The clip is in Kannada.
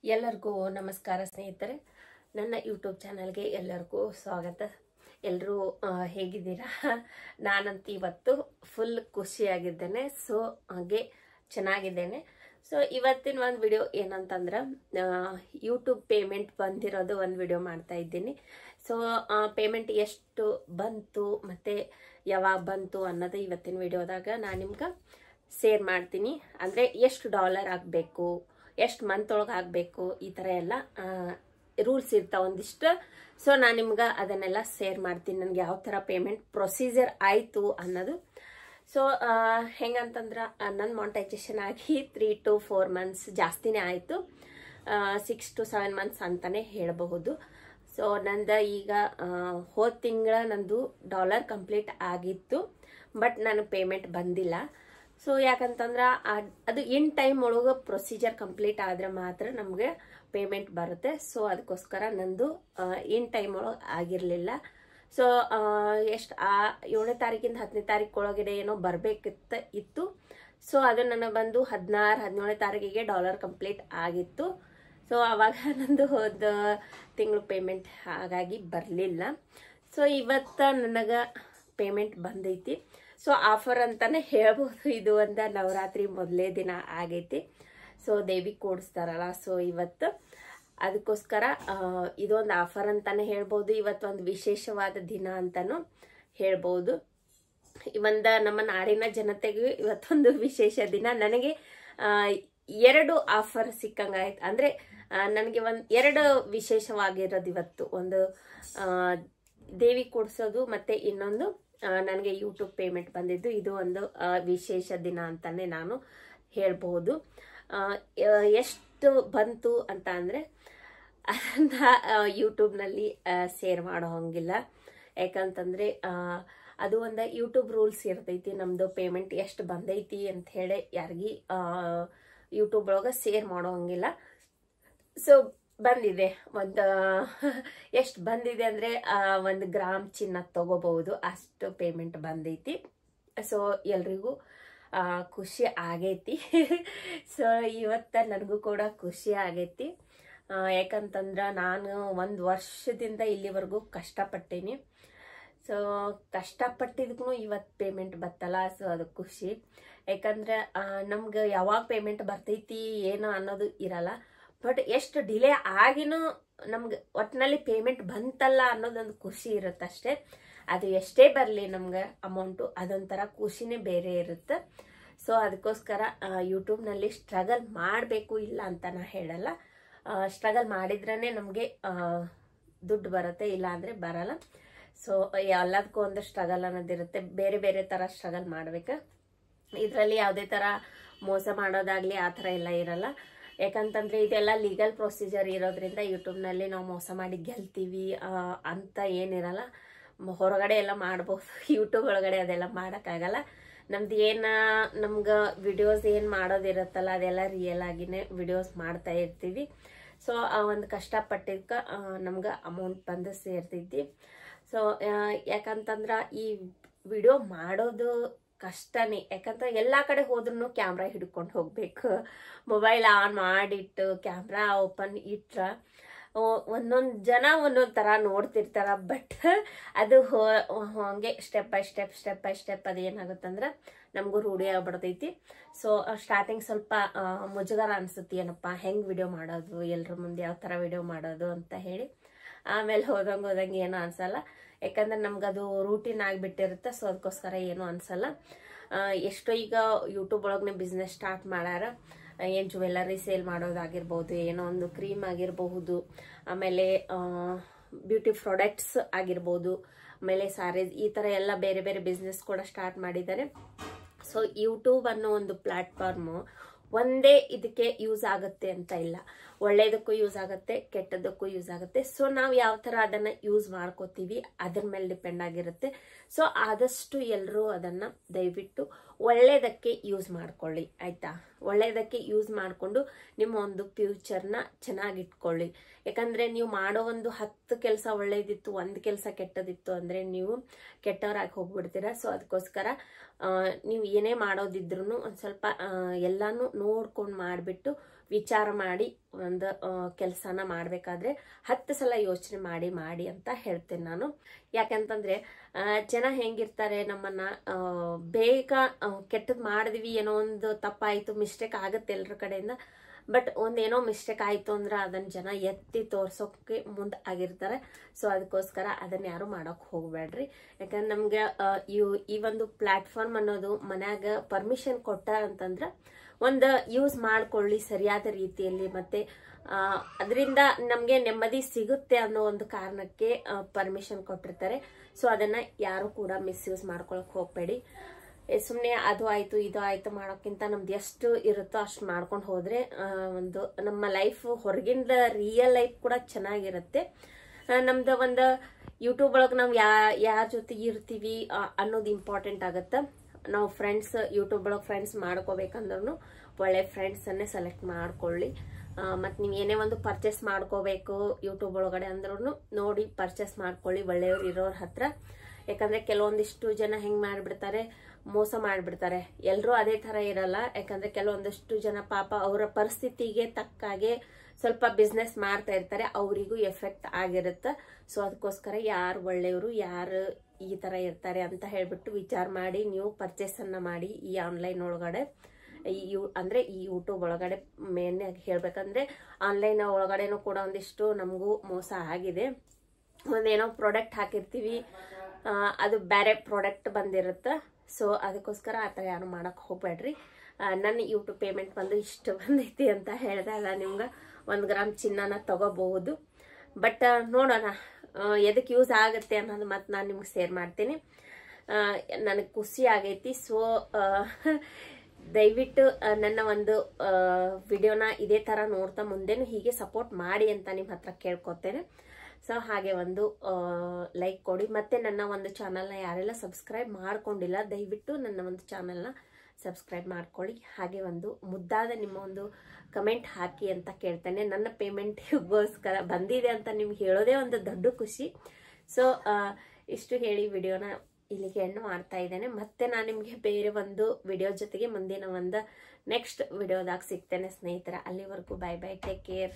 ಎಲ್ಲರಿಗೂ ನಮಸ್ಕಾರ ಸ್ನೇಹಿತರೆ. ನನ್ನ ಯೂಟ್ಯೂಬ್ ಚಾನಲ್ಗೆ ಎಲ್ಲರಿಗೂ ಸ್ವಾಗತ. ಎಲ್ಲರೂ ಹೇಗಿದ್ದೀರಾ? ನಾನಂತೂ ಇವತ್ತು ಫುಲ್ ಖುಷಿಯಾಗಿದ್ದೇನೆ. ಸೊ ಹಾಗೆ ಚೆನ್ನಾಗಿದ್ದೇನೆ. ಸೊ ಇವತ್ತಿನ ಒಂದು ವಿಡಿಯೋ ಏನಂತಂದ್ರೆ, ಯೂಟ್ಯೂಬ್ ಪೇಮೆಂಟ್ ಬಂದಿರೋದು ಒಂದು ವಿಡಿಯೋ ಮಾಡ್ತಾ ಇದ್ದೀನಿ. ಸೊ ಪೇಮೆಂಟ್ ಎಷ್ಟು ಬಂತು ಮತ್ತು ಯಾವಾಗ ಬಂತು ಅನ್ನೋದು ಇವತ್ತಿನ ವಿಡಿಯೋದಾಗ ನಾನು ನಿಮ್ಗೆ ಶೇರ್ ಮಾಡ್ತೀನಿ. ಅಂದರೆ ಎಷ್ಟು ಡಾಲರ್ ಆಗಬೇಕು, ಎಷ್ಟು ಮಂತ್ ಒಳಗೆ ಆಗಬೇಕು, ಈ ಥರ ಎಲ್ಲ ರೂಲ್ಸ್ ಇರ್ತಾವೆ ಒಂದಿಷ್ಟು. ಸೊ ನಾನು ನಿಮ್ಗೆ ಅದನ್ನೆಲ್ಲ ಶೇರ್ ಮಾಡ್ತೀನಿ, ನನಗೆ ಯಾವ ಥರ ಪೇಮೆಂಟ್ ಪ್ರೊಸೀಜರ್ ಆಯಿತು ಅನ್ನೋದು. ಸೊ ಹೆಂಗಂತಂದ್ರೆ ನನ್ನ ಮಾನಿಟೈಸೇಷನ್ ಆಗಿ 3 to 4 months ಜಾಸ್ತಿನೇ ಆಯಿತು. 6 to 7 months ಅಂತಲೇ ಹೇಳಬಹುದು. ಸೊ ನಂದು ಈಗ ಹೋದ ತಿಂಗಳ ನಂದು ಡಾಲರ್ ಕಂಪ್ಲೀಟ್ ಆಗಿತ್ತು, ಬಟ್ ನನಗೆ ಪೇಮೆಂಟ್ ಬಂದಿಲ್ಲ. ಸೊ ಯಾಕಂತಂದ್ರೆ ಅದು ಇನ್ ಟೈಮ್ ಒಳಗೆ ಪ್ರೊಸೀಜರ್ ಕಂಪ್ಲೀಟ್ ಆದ್ರೆ ಮಾತ್ರ ನಮಗೆ ಪೇಮೆಂಟ್ ಬರುತ್ತೆ. ಸೊ ಅದಕ್ಕೋಸ್ಕರ ನಂದು ಇನ್ ಟೈಮ್ ಒಳಗೆ ಆಗಿರಲಿಲ್ಲ. ಸೊ ಎಷ್ಟು 7ನೇ ತಾರೀಕಿಂದ 10ನೇ ತಾರೀಕು ಒಳಗಡೆ ಏನೋ ಬರಬೇಕಿತ್ತು. ಸೊ ಅದು ನನಗೆ ಬಂದು 16-17ನೇ ತಾರೀಕಿಗೆ ಡಾಲರ್ ಕಂಪ್ಲೀಟ್ ಆಗಿತ್ತು. ಸೊ ಆವಾಗ ನಂದು ಹೋದ ತಿಂಗಳು ಪೇಮೆಂಟ್ ಹಾಗಾಗಿ ಬರಲಿಲ್ಲ. ಸೊ ಇವತ್ತು ನನಗೆ ಪೇಮೆಂಟ್ ಬಂದೈತಿ. ಸೊ ಆಫರ್ ಅಂತಾನೆ ಹೇಳ್ಬೋದು. ಇದು ಒಂದು ನವರಾತ್ರಿ ಮೊದಲೇ ದಿನ ಆಗೈತಿ. ಸೊ ದೇವಿ ಕೂಡಿಸ್ತಾರಲ್ಲ, ಸೊ ಇವತ್ತು ಅದಕ್ಕೋಸ್ಕರ ಇದೊಂದು ಆಫರ್ ಅಂತಾನೆ ಹೇಳ್ಬೋದು. ಇವತ್ತೊಂದು ವಿಶೇಷವಾದ ದಿನ ಅಂತಾನು ಹೇಳ್ಬೋದು. ಒಂದು ನಮ್ಮ ನಾಡಿನ ಜನತೆಗೂ ಇವತ್ತೊಂದು ವಿಶೇಷ ದಿನ. ನನಗೆ 2 ಆಫರ್ ಸಿಕ್ಕಂಗಾಯ್ತು. ಅಂದರೆ ನನಗೆ 2 ವಿಶೇಷವಾಗಿರೋದು ಇವತ್ತು. ಒಂದು ದೇವಿ ಕೂಡಿಸೋದು ಮತ್ತು ಇನ್ನೊಂದು ನನಗೆ ಯೂಟ್ಯೂಬ್ ಪೇಮೆಂಟ್ ಬಂದಿದ್ದು. ಇದು ಒಂದು ವಿಶೇಷ ದಿನ ಅಂತಾನೆ ನಾನು ಹೇಳ್ಬೋದು. ಎಷ್ಟು ಬಂತು ಅಂತ ಅಂದರೆ ಅದನ್ನ ಯೂಟ್ಯೂಬ್ನಲ್ಲಿ ಶೇರ್ ಮಾಡೋ ಹಂಗಿಲ್ಲ. ಯಾಕಂತಂದರೆ ಅದು ಒಂದು ಯೂಟ್ಯೂಬ್ ರೂಲ್ಸ್ ಇರ್ತೈತಿ. ನಮ್ಮದು ಪೇಮೆಂಟ್ ಎಷ್ಟು ಬಂದೈತಿ ಅಂತ ಹೇಳಿ ಯಾರಿಗೂ ಯೂಟ್ಯೂಬ್ ಒಳಗೆ ಶೇರ್ ಮಾಡೋ ಹಂಗಿಲ್ಲ. ಸೊ ಬಂದಿದೆ, ಒಂದು ಎಷ್ಟು ಬಂದಿದೆ ಅಂದರೆ 1 ಗ್ರಾಮ್ ಚಿನ್ನ ತಗೋಬಹುದು ಅಷ್ಟು ಪೇಮೆಂಟ್ ಬಂದೈತಿ. ಸೊ ಎಲ್ರಿಗೂ ಖುಷಿ ಆಗೈತಿ. ಸೊ ಇವತ್ತು ನನಗೂ ಕೂಡ ಖುಷಿ ಆಗೈತಿ. ಯಾಕಂತಂದ್ರೆ ನಾನು 1 ವರ್ಷದಿಂದ ಇಲ್ಲಿವರೆಗೂ ಕಷ್ಟಪಟ್ಟೀನಿ. ಸೊ ಕಷ್ಟಪಟ್ಟಿದ್ಗೂ ಇವತ್ತು ಪೇಮೆಂಟ್ ಬರ್ತಲ್ಲ. ಸೊ ಅದು ಖುಷಿ. ಯಾಕಂದ್ರೆ ನಮ್ಗೆ ಯಾವಾಗ ಪೇಮೆಂಟ್ ಬರ್ತೈತಿ ಏನೋ ಅನ್ನೋದು ಇರಲ್ಲ. ಬಟ್ ಎಷ್ಟು ಡಿಲೇ ಆಗಿನೂ ನಮ್ಗೆ ಒಟ್ಟಿನಲ್ಲಿ ಪೇಮೆಂಟ್ ಬಂತಲ್ಲ ಅನ್ನೋದೊಂದು ಖುಷಿ ಇರುತ್ತಷ್ಟೇ. ಅದು ಎಷ್ಟೇ ಬರಲಿ ನಮ್ಗೆ ಅಮೌಂಟು, ಅದೊಂಥರ ಖುಷಿನೇ ಬೇರೆ ಇರುತ್ತೆ. ಸೊ ಅದಕ್ಕೋಸ್ಕರ ಯೂಟ್ಯೂಬ್ನಲ್ಲಿ ಸ್ಟ್ರಗಲ್ ಮಾಡಬೇಕು, ಇಲ್ಲ ಅಂತ ನಾ ಹೇಳಲ್ಲ. ಸ್ಟ್ರಗಲ್ ಮಾಡಿದ್ರೇ ನಮಗೆ ದುಡ್ಡು ಬರುತ್ತೆ, ಇಲ್ಲ ಅಂದರೆ ಬರಲ್ಲ. ಸೊ ಎಲ್ಲದಕ್ಕೂ ಒಂದು ಸ್ಟ್ರಗಲ್ ಅನ್ನೋದಿರುತ್ತೆ. ಬೇರೆ ಬೇರೆ ಥರ ಸ್ಟ್ರಗಲ್ ಮಾಡ್ಬೇಕು. ಇದರಲ್ಲಿ ಯಾವುದೇ ಥರ ಮೋಸ ಮಾಡೋದಾಗಲಿ ಆ ಥರ ಎಲ್ಲ ಇರಲ್ಲ. ಯಾಕಂತಂದರೆ ಇದೆಲ್ಲ ಲೀಗಲ್ ಪ್ರೊಸೀಜರ್ ಇರೋದ್ರಿಂದ ಯೂಟ್ಯೂಬ್ನಲ್ಲಿ ನಾವು ಮೋಸ ಮಾಡಿ ಗೆಲ್ತೀವಿ ಅಂತ ಏನಿರಲ್ಲ. ಹೊರಗಡೆ ಎಲ್ಲ ಮಾಡ್ಬೋದು, ಯೂಟ್ಯೂಬ್ ಒಳಗಡೆ ಅದೆಲ್ಲ ಮಾಡೋಕ್ಕಾಗಲ್ಲ. ನಮ್ದು ಏನು ನಮ್ಗೆ ವಿಡಿಯೋಸ್ ಏನು ಮಾಡೋದಿರುತ್ತಲ್ಲ ಅದೆಲ್ಲ ರಿಯಲ್ ಆಗಿನೇ ವಿಡಿಯೋಸ್ ಮಾಡ್ತಾ ಇರ್ತೀವಿ. ಸೊ ಆ ಒಂದು ಕಷ್ಟಪಟ್ಟಿದ್ದಕ್ಕೆ ನಮ್ಗೆ ಅಮೌಂಟ್ ಬಂದು ಸೇರ್ತೈತಿ. ಸೊ ಯಾಕಂತಂದ್ರೆ ಈ ವಿಡಿಯೋ ಮಾಡೋದು ಕಷ್ಟನೇ. ಯಾಕಂದ್ರೆ ಎಲ್ಲ ಕಡೆ ಹೋದ್ರೂ ಕ್ಯಾಮ್ರಾ ಹಿಡ್ಕೊಂಡು ಹೋಗ್ಬೇಕು. ಮೊಬೈಲ್ ಆನ್ ಮಾಡಿಟ್ಟು ಕ್ಯಾಮ್ರಾ ಓಪನ್ ಇಟ್ರೆ ಒಂದೊಂದು ಜನ ಒಂದೊಂದು ಥರ ನೋಡ್ತಿರ್ತಾರ. ಬಟ್ ಅದು ಹಂಗೆ ಸ್ಟೆಪ್ ಬೈ ಸ್ಟೆಪ್ ಅದು ಏನಾಗುತ್ತಂದ್ರೆ ನಮಗೂ ರೂಢಿ ಆಗ್ಬಿಡ್ತೈತಿ. ಸೊ ಸ್ಟಾರ್ಟಿಂಗ್ ಸ್ವಲ್ಪ ಮುಜುಗರ ಅನ್ಸುತ್ತೆ, ಏನಪ್ಪ ಹೆಂಗೆ ವಿಡಿಯೋ ಮಾಡೋದು, ಎಲ್ಲರ ಮುಂದೆ ಯಾವ ಥರ ವಿಡಿಯೋ ಮಾಡೋದು ಅಂತ ಹೇಳಿ. ಆಮೇಲೆ ಹೋದಂಗೆ ಏನೂ ಅನ್ಸಲ್ಲ. ಯಾಕಂದ್ರೆ ನಮ್ಗದು ರೂಟೀನ್ ಆಗಿಬಿಟ್ಟಿರುತ್ತೆ. ಸೊ ಅದಕ್ಕೋಸ್ಕರ ಏನೂ ಅನ್ಸಲ್ಲ. ಎಷ್ಟೋ ಈಗ ಯೂಟ್ಯೂಬ್ ಒಳಗೆ ಬಿಸ್ನೆಸ್ ಸ್ಟಾರ್ಟ್ ಮಾಡ್ಯಾರ. ಏನು ಜ್ಯುವೆಲ್ಲರಿ ಸೇಲ್ ಮಾಡೋದಾಗಿರ್ಬೋದು, ಏನೋ ಒಂದು ಕ್ರೀಮ್ ಆಗಿರಬಹುದು, ಆಮೇಲೆ ಬ್ಯೂಟಿ ಪ್ರಾಡಕ್ಟ್ಸ್ ಆಗಿರ್ಬೋದು, ಆಮೇಲೆ ಸ್ಯಾರೀಸ್, ಈ ಥರ ಎಲ್ಲ ಬೇರೆ ಬೇರೆ ಬಿಸ್ನೆಸ್ ಕೂಡ ಸ್ಟಾರ್ಟ್ ಮಾಡಿದ್ದಾರೆ. ಸೊ ಯೂಟ್ಯೂಬ್ ಅನ್ನೋ ಒಂದು ಪ್ಲಾಟ್ಫಾರ್ಮು ಒಂದೇ ಇದಕ್ಕೆ ಯೂಸ್ ಆಗುತ್ತೆ ಅಂತ ಇಲ್ಲ. ಒಳ್ಳೇದಕ್ಕೂ ಯೂಸ್ ಆಗುತ್ತೆ, ಕೆಟ್ಟದಕ್ಕೂ ಯೂಸ್ ಆಗುತ್ತೆ. ಸೊ ನಾವು ಯಾವ ಥರ ಅದನ್ನು ಯೂಸ್ ಮಾಡ್ಕೋತೀವಿ ಅದ್ರ ಮೇಲೆ ಡಿಪೆಂಡ್ ಆಗಿರುತ್ತೆ. ಸೊ ಆದಷ್ಟು ಎಲ್ಲರೂ ಅದನ್ನು ದಯವಿಟ್ಟು ಒಳ್ಳೇದಕ್ಕೆ ಯೂಸ್ ಮಾಡ್ಕೊಳ್ಳಿ, ಆಯಿತಾ? ಒಳ್ಳೇದಕ್ಕೆ ಯೂಸ್ ಮಾಡಿಕೊಂಡು ನಿಮ್ಮ ಒಂದು ಫ್ಯೂಚರ್ನ ಚೆನ್ನಾಗಿಟ್ಕೊಳ್ಳಿ. ಯಾಕಂದರೆ ನೀವು ಮಾಡೋ ಒಂದು 10 ಕೆಲಸ ಒಳ್ಳೇದಿತ್ತು, 1 ಕೆಲಸ ಕೆಟ್ಟದಿತ್ತು ಅಂದರೆ ನೀವು ಕೆಟ್ಟವರಾಗಿ ಹೋಗ್ಬಿಡ್ತೀರ. ಸೊ ಅದಕ್ಕೋಸ್ಕರ ನೀವು ಏನೇ ಮಾಡೋದಿದ್ರು ಒಂದು ಸ್ವಲ್ಪ ಎಲ್ಲಾನು ನೋಡ್ಕೊಂಡು ಮಾಡಿಬಿಟ್ಟು ವಿಚಾರ ಮಾಡಿ ಒಂದು ಕೆಲಸನ ಮಾಡಬೇಕಾದ್ರೆ 10 ಸಲ ಯೋಚನೆ ಮಾಡಿ ಅಂತ ಹೇಳ್ತೇನೆ ನಾನು. ಯಾಕಂತಂದ್ರೆ ಜನ ಹೆಂಗಿರ್ತಾರೆ, ನಮ್ಮನ್ನ ಬೇಗ ಕೆಟ್ಟದ್ ಮಾಡಿದ್ವಿ, ಏನೋ ಒಂದು ತಪ್ಪಾಯ್ತು, ಮಿಸ್ಟೇಕ್ ಆಗುತ್ತೆ ಎಲ್ಲರ ಕಡೆಯಿಂದ. ಬಟ್ ಒಂದೇನೋ ಮಿಸ್ಟೇಕ್ ಆಯ್ತು ಅಂದ್ರೆ ಅದನ್ನ ಜನ ಎತ್ತಿ ತೋರ್ಸೋಕೆ ಮುಂದೆ ಆಗಿರ್ತಾರೆ. ಸೊ ಅದಕ್ಕೋಸ್ಕರ ಅದನ್ನ ಯಾರು ಮಾಡೋಕೆ ಹೋಗ್ಬೇಡ್ರಿ. ಯಾಕಂದ್ರೆ ನಮ್ಗೆ ಈ ಒಂದು ಪ್ಲಾಟ್ಫಾರ್ಮ್ ಅನ್ನೋದು ಮನ್ಯಾಗ ಪರ್ಮಿಷನ್ ಕೊಟ್ಟಾರಂತಂದ್ರ ಒಂದು ಯೂಸ್ ಮಾಡ್ಕೊಳ್ಳಿ ಸರಿಯಾದ ರೀತಿಯಲ್ಲಿ, ಮತ್ತೆ ಅದರಿಂದ ನಮ್ಗೆ ನೆಮ್ಮದಿ ಸಿಗುತ್ತೆ ಅನ್ನೋ ಒಂದು ಕಾರಣಕ್ಕೆ ಪರ್ಮಿಷನ್ ಕೊಟ್ಟಿರ್ತಾರೆ. ಸೊ ಅದನ್ನ ಯಾರು ಕೂಡ ಮಿಸ್ಯೂಸ್ ಮಾಡ್ಕೊಳಕ್ ಹೋಗ್ಬೇಡಿ. ಸುಮ್ಮನೆ ಅದು ಆಯ್ತು ಇದು ಆಯ್ತು ಮಾಡೋಕ್ಕಿಂತ ನಮ್ದು ಎಷ್ಟು ಇರುತ್ತೋ ಅಷ್ಟು ಮಾಡ್ಕೊಂಡು ಹೋದ್ರೆ ಒಂದು ನಮ್ಮ ಲೈಫ್ ಹೊರಗಿಂದ ರಿಯಲ್ ಲೈಫ್ ಕೂಡ ಚೆನ್ನಾಗಿರುತ್ತೆ. ನಮ್ದು ಒಂದು ಯೂಟ್ಯೂಬ್ ಒಳಗೆ ನಾವು ಯಾರ ಜೊತೆ ಇರ್ತೀವಿ ಅನ್ನೋದು ಇಂಪಾರ್ಟೆಂಟ್ ಆಗುತ್ತೆ. ನಾವು ಫ್ರೆಂಡ್ಸ್ ಯೂಟ್ಯೂಬ್ ಒಳಗೆ ಫ್ರೆಂಡ್ಸ್ ಮಾಡ್ಕೋಬೇಕಂದ್ರೂ ಒಳ್ಳೆ ಫ್ರೆಂಡ್ಸನ್ನೇ ಸೆಲೆಕ್ಟ್ ಮಾಡ್ಕೊಳ್ಳಿ. ಮತ್ತು ನೀವು ಏನೇ ಒಂದು ಪರ್ಚೇಸ್ ಮಾಡ್ಕೋಬೇಕು ಯೂಟ್ಯೂಬ್ ಒಳಗಡೆ ಅಂದ್ರೂ ನೋಡಿ ಪರ್ಚೇಸ್ ಮಾಡ್ಕೊಳ್ಳಿ ಒಳ್ಳೆಯವ್ರು ಇರೋರ ಹತ್ರ. ಯಾಕಂದ್ರೆ ಕೆಲವೊಂದಿಷ್ಟು ಜನ ಹೆಂಗ್ ಮಾಡಿಬಿಡ್ತಾರೆ, ಮೋಸ ಮಾಡಿಬಿಡ್ತಾರೆ. ಎಲ್ಲರೂ ಅದೇ ತರ ಇರಲ್ಲ. ಯಾಕಂದ್ರೆ ಕೆಲವೊಂದಿಷ್ಟು ಜನ ಪಾಪ ಅವರ ಪರಿಸ್ಥಿತಿಗೆ ತಕ್ಕಾಗೆ ಸ್ವಲ್ಪ ಬಿಸ್ನೆಸ್ ಮಾಡ್ತಾ ಇರ್ತಾರೆ, ಅವರಿಗೂ ಎಫೆಕ್ಟ್ ಆಗಿರುತ್ತೆ. ಸೊ ಅದಕ್ಕೋಸ್ಕರ ಯಾರು ಒಳ್ಳೆಯವರು ಯಾರು ಈ ತರ ಇರ್ತಾರೆ ಅಂತ ಹೇಳ್ಬಿಟ್ಟು ವಿಚಾರ ಮಾಡಿ ನೀವು ಪರ್ಚೇಸ್ ಅನ್ನ ಮಾಡಿ. ಈ ಆನ್ಲೈನ್ ಒಳಗಡೆ ಅಂದ್ರೆ ಈ ಯೂಟ್ಯೂಬ್ ಒಳಗಡೆ ಮೇನ್ ಆಗಿ ಹೇಳ್ಬೇಕಂದ್ರೆ ಆನ್ಲೈನ್ ಒಳಗಡೆನೂ ಕೂಡ ಒಂದಿಷ್ಟು ನಮಗೂ ಮೋಸ ಆಗಿದೆ. ಒಂದೇನೋ ಪ್ರಾಡಕ್ಟ್ ಹಾಕಿರ್ತೀವಿ, ಅದು ಬೇರೆ ಪ್ರಾಡಕ್ಟ್ ಬಂದಿರುತ್ತೆ. ಸೊ ಅದಕ್ಕೋಸ್ಕರ ಆ ಥರ ಯಾರು ಮಾಡಕ್ ಹೋಗ್ಬೇಡ್ರಿ. ನನ್ನ ಯೂಟ್ಯೂಬ್ ಪೇಮೆಂಟ್ ಬಂದು ಇಷ್ಟು ಬಂದೈತಿ ಅಂತ ಹೇಳಿದಾಗ ನಿಮ್ಗೆ 1 ಗ್ರಾಮ್ ಚಿನ್ನನ ತಗೋಬಹುದು. ಬಟ್ ನೋಡೋಣ ಎದಕ್ಕೆ ಯೂಸ್ ಆಗುತ್ತೆ ಅನ್ನೋದು ಮತ್ತೆ ನಾನು ನಿಮ್ಗೆ ಶೇರ್ ಮಾಡ್ತೀನಿ. ನನಗೆ ಖುಷಿ ಆಗೈತಿ. ಸೊ ದಯವಿಟ್ಟು ನನ್ನ ಒಂದು ವಿಡಿಯೋನ ಇದೇ ತರ ನೋಡ್ತಾ ಮುಂದೆನೂ ಹೀಗೆ ಸಪೋರ್ಟ್ ಮಾಡಿ ಅಂತ ನಿಮ್ಮ ಹತ್ರ ಕೇಳ್ಕೊತೇನೆ. ಸೊ ಹಾಗೆ ಒಂದು ಲೈಕ್ ಕೊಡಿ. ಮತ್ತೆ ನನ್ನ ಒಂದು ಚಾನಲ್ನ ಯಾರೆಲ್ಲ ಸಬ್ಸ್ಕ್ರೈಬ್ ಮಾಡ್ಕೊಂಡಿಲ್ಲ ದಯವಿಟ್ಟು ನನ್ನ ಒಂದು ಚಾನಲ್ನ ಸಬ್ಸ್ಕ್ರೈಬ್ ಮಾಡ್ಕೊಳ್ಳಿ. ಹಾಗೆ ಒಂದು ಮುದ್ದಾದ ನಿಮ್ಮ ಒಂದು ಕಮೆಂಟ್ ಹಾಕಿ ಅಂತ ಕೇಳ್ತೇನೆ. ನನ್ನ ಪೇಮೆಂಟ್ಗೋಸ್ಕರ ಬಂದಿದೆ ಅಂತ ನಿಮ್ಗೆ ಹೇಳೋದೇ ಒಂದು ದೊಡ್ಡ ಖುಷಿ. ಸೊ ಇಷ್ಟು ಹೇಳಿ ವಿಡಿಯೋನ ಇಲ್ಲಿಗೆ ಎಂಡ್ ಮಾಡ್ತಾ ಇದ್ದೇನೆ. ಮತ್ತೆ ನಾನು ನಿಮಗೆ ಬೇರೆ ಒಂದು ವಿಡಿಯೋ ಜೊತೆಗೆ ಮುಂದಿನ ಒಂದು ನೆಕ್ಸ್ಟ್ ವಿಡಿಯೋದಾಗ ಸಿಗ್ತೇನೆ ಸ್ನೇಹಿತರ. ಅಲ್ಲಿವರೆಗೂ ಬೈ ಬೈ, ಟೇಕ್ ಕೇರ್.